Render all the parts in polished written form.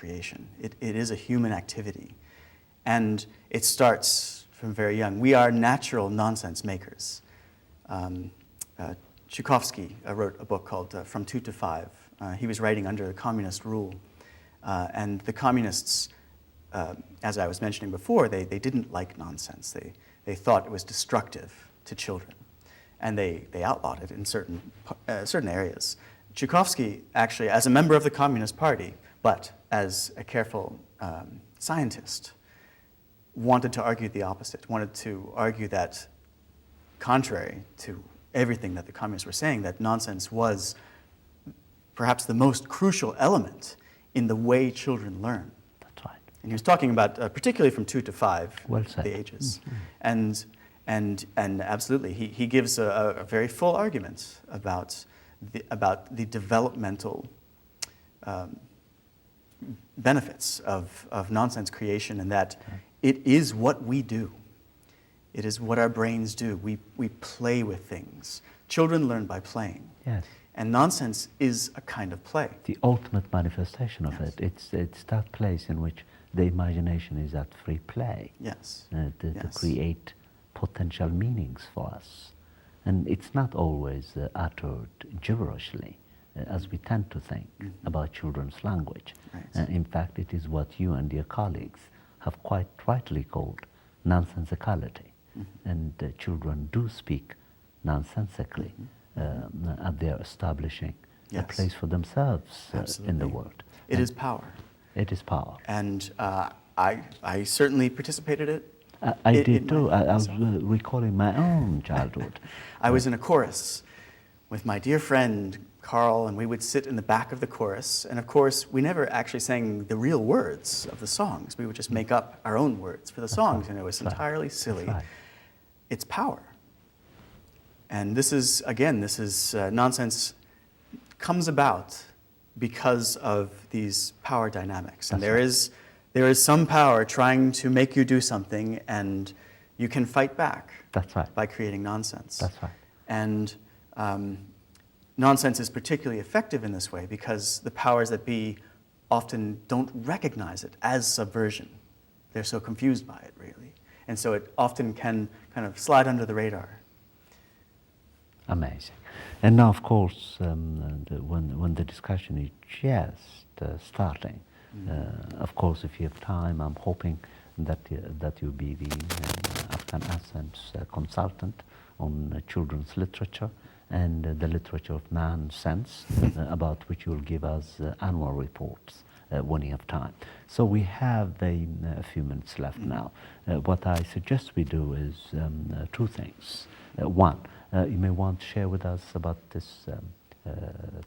creation. It is a human activity. And it starts from very young. We are natural nonsense makers. Tchaikovsky wrote a book called From 2 to 5. He was writing under the communist rule. And the communists, as I was mentioning before, they didn't like nonsense. They thought it was destructive to children. And they outlawed it in certain areas. Tchaikovsky, actually, as a member of the Communist Party, but as a careful scientist, wanted to argue the opposite, wanted to argue that, contrary to everything that the communists were saying, that nonsense was perhaps the most crucial element in the way children learn. That's right. And he was talking about, particularly from 2 to 5, well said. The ages. Mm-hmm. And absolutely, he gives a very full argument about the developmental benefits of nonsense creation, and that it is what we do. It is what our brains do. We play with things. Children learn by playing. Yes. And nonsense is a kind of play. The ultimate manifestation of Yes. it. It's that place in which the imagination is at free play. Yes. To create potential meanings for us. And it's not always uttered gibberishly, as we tend to think about children's language. Right. In fact, it is what you and your colleagues have quite rightly called nonsensicality. And children do speak nonsensically, and they're establishing a place for themselves in the world. It is power. It is power. And I certainly participated in it. I did too. I was recalling my own childhood. I was in a chorus with my dear friend Carl, and we would sit in the back of the chorus. And of course, we never actually sang the real words of the songs. We would just make up our own words for the songs, and it was entirely silly. Right. It's power. And this is nonsense comes about because of these power dynamics. And there is some power trying to make you do something, and you can fight back. That's right. By creating nonsense. That's right. And nonsense is particularly effective in this way because the powers that be often don't recognize it as subversion. They're so confused by it, really. And so it often can kind of slide under the radar. Amazing. And now, of course, when the discussion is just starting, of course, if you have time, I'm hoping that you'll be the Afghan Ascent's consultant on children's literature and the literature of nonsense, about which you'll give us annual reports when you have time. So we have a few minutes left now. What I suggest we do is two things. One, you may want to share with us about this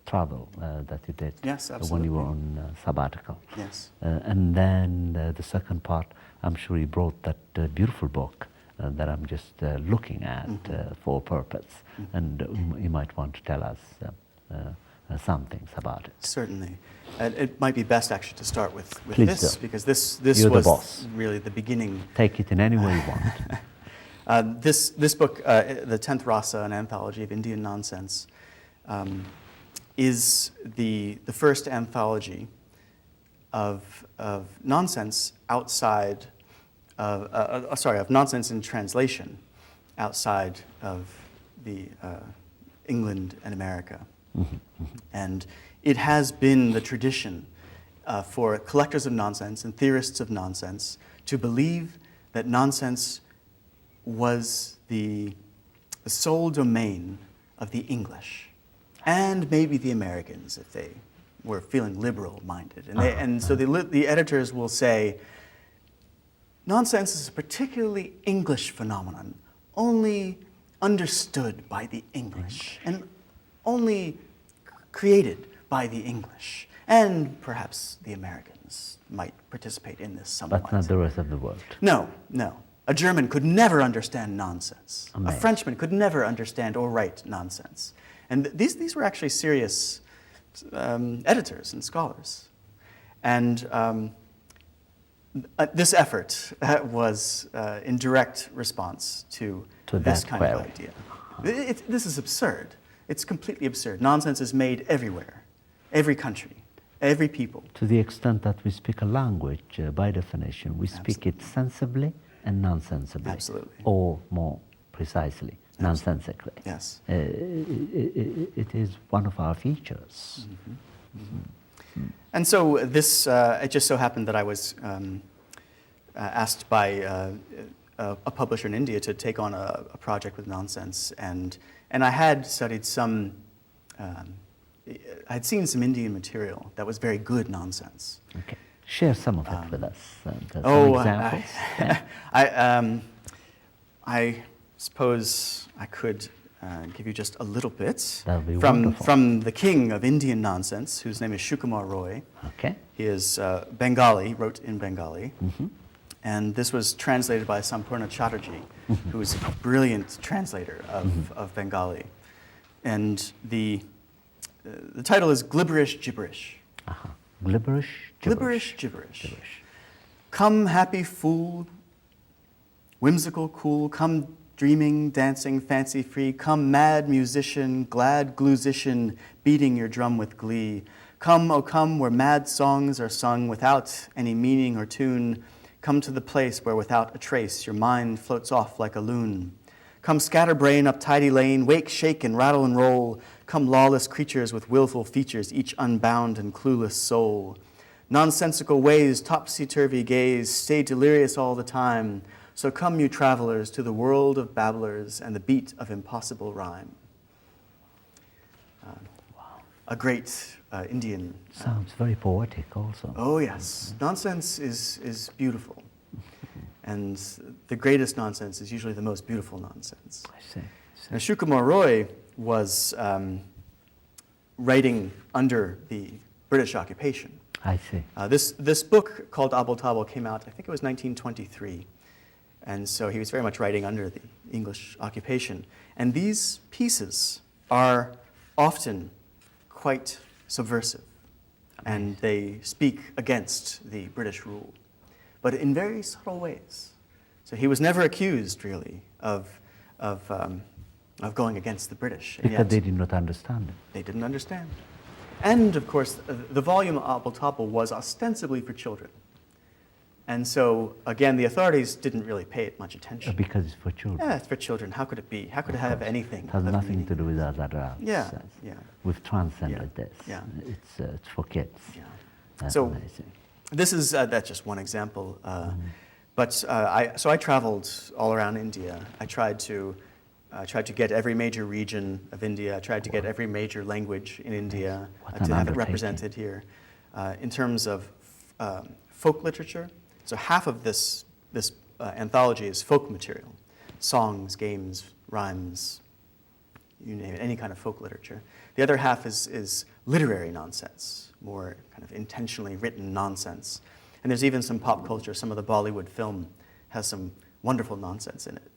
travel that you did when you were on sabbatical. Yes. And then the second part, I'm sure you brought that beautiful book that I'm just looking at for a purpose. And you might want to tell us some things about it. Certainly. It might be best actually to start with Please this, do. because this You're the was boss. really the beginning. Take it in any way you want. This book, The 10th Rasa, an anthology of Indian nonsense, is the first anthology of nonsense outside of nonsense in translation outside of the England and America. And it has been the tradition for collectors of nonsense and theorists of nonsense to believe that nonsense was the sole domain of the English and maybe the Americans if they were feeling liberal-minded. And so the editors will say, nonsense is a particularly English phenomenon, only understood by the English and only created by the English. And perhaps the Americans might participate in this somewhat. But not the rest of the world. No. A German could never understand nonsense. Amazing. A Frenchman could never understand or write nonsense. And these were actually serious editors and scholars. And this effort was in direct response to this kind of idea. This is absurd. It's completely absurd. Nonsense is made everywhere, every country, every people. To the extent that we speak a language, by definition, we speak it sensibly and nonsensibly. Absolutely. Or more precisely, nonsensically. Yes. It is one of our features. And so this, it just so happened that I was asked by a publisher in India to take on a project with nonsense, and I had studied some, I'd seen some Indian material that was very good nonsense. Okay. Share some of it with us. Some examples. I suppose I could give you just a little bit That would be wonderful. from the king of Indian nonsense, whose name is Shukumar Roy. Okay. He is Bengali, wrote in Bengali. And this was translated by Sampurna Chatterjee, who is a brilliant translator of Bengali. And the title is Glibberish Gibberish. Glibberish gibberish. Glibberish gibberish. Come, happy fool, whimsical, cool, come dreaming, dancing, fancy-free, come mad musician, glad glusician, beating your drum with glee. Come, oh come, where mad songs are sung without any meaning or tune. Come to the place where without a trace your mind floats off like a loon. Come scatterbrain up tidy lane, wake, shake, and rattle and roll. Come lawless creatures with willful features, each unbound and clueless soul. Nonsensical ways, topsy-turvy gaze, stay delirious all the time. So come, you travelers, to the world of babblers and the beat of impossible rhyme. A great Indian. Sounds very poetic also. Oh, yes. Nonsense is beautiful. And the greatest nonsense is usually the most beautiful nonsense. I see. Now, Shukumar Roy was writing under the British occupation. I see. This book called Abul Tabal came out, I think it was 1923. And so he was very much writing under the English occupation. And these pieces are often quite subversive. And they speak against the British rule, but in very subtle ways. So he was never accused, really, of going against the British. And Because yet they did not understand it. they didn't understand. And, of course, the volume of Abul Tabal was ostensibly for children. And so, again, the authorities didn't really pay it much attention. Because it's for children. Yeah, it's for children. How could it be? How could it have anything? It has of nothing meaning? to do with us adults. Yeah, yeah. We've transcended this. Yeah. It's for kids. Yeah. That's So amazing. this is that's just one example. But I traveled all around India. I tried to get every major region of India. I tried to get every major language in India What to an have it undertaking. represented here. In terms of folk literature, so half of this anthology is folk material, songs, games, rhymes, you name it, any kind of folk literature. The other half is literary nonsense, more kind of intentionally written nonsense. And there's even some pop culture. Some of the Bollywood film has some wonderful nonsense in it.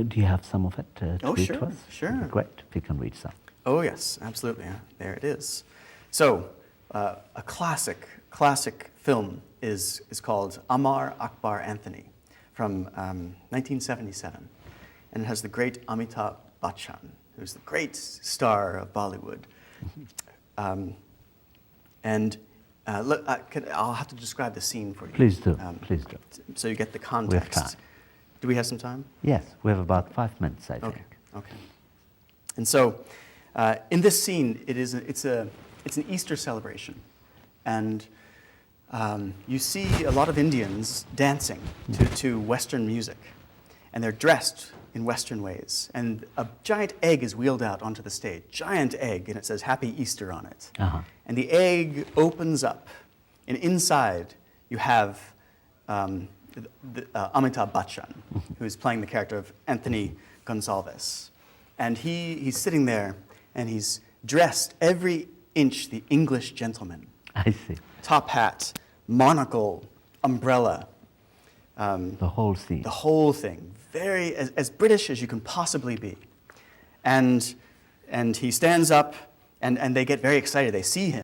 Do you have some of it to Oh, read sure, to us? sure. Great, if you can read some. Oh, yes, absolutely. Yeah, there it is. So, a classic film is called Amar Akbar Anthony from 1977. And it has the great Amitabh Bachchan, who's the great star of Bollywood. I'll have to describe the scene for you. Please do, please do. So you get the We have context. time. Do we have some time? Yes, we have about 5 minutes, I think. Okay. And so, in this scene, it's an Easter celebration, and you see a lot of Indians dancing to Western music, and they're dressed in Western ways. And a giant egg is wheeled out onto the stage, giant egg, and it says "Happy Easter" on it. And the egg opens up, and inside you have Amitabh Bachchan, who's playing the character of Anthony Gonsalves. And he's sitting there, and he's dressed every inch the English gentleman. I see. Top hat, monocle, umbrella. The whole scene. The whole thing. Very, as British as you can possibly be. And he stands up, and they get very excited. They see him.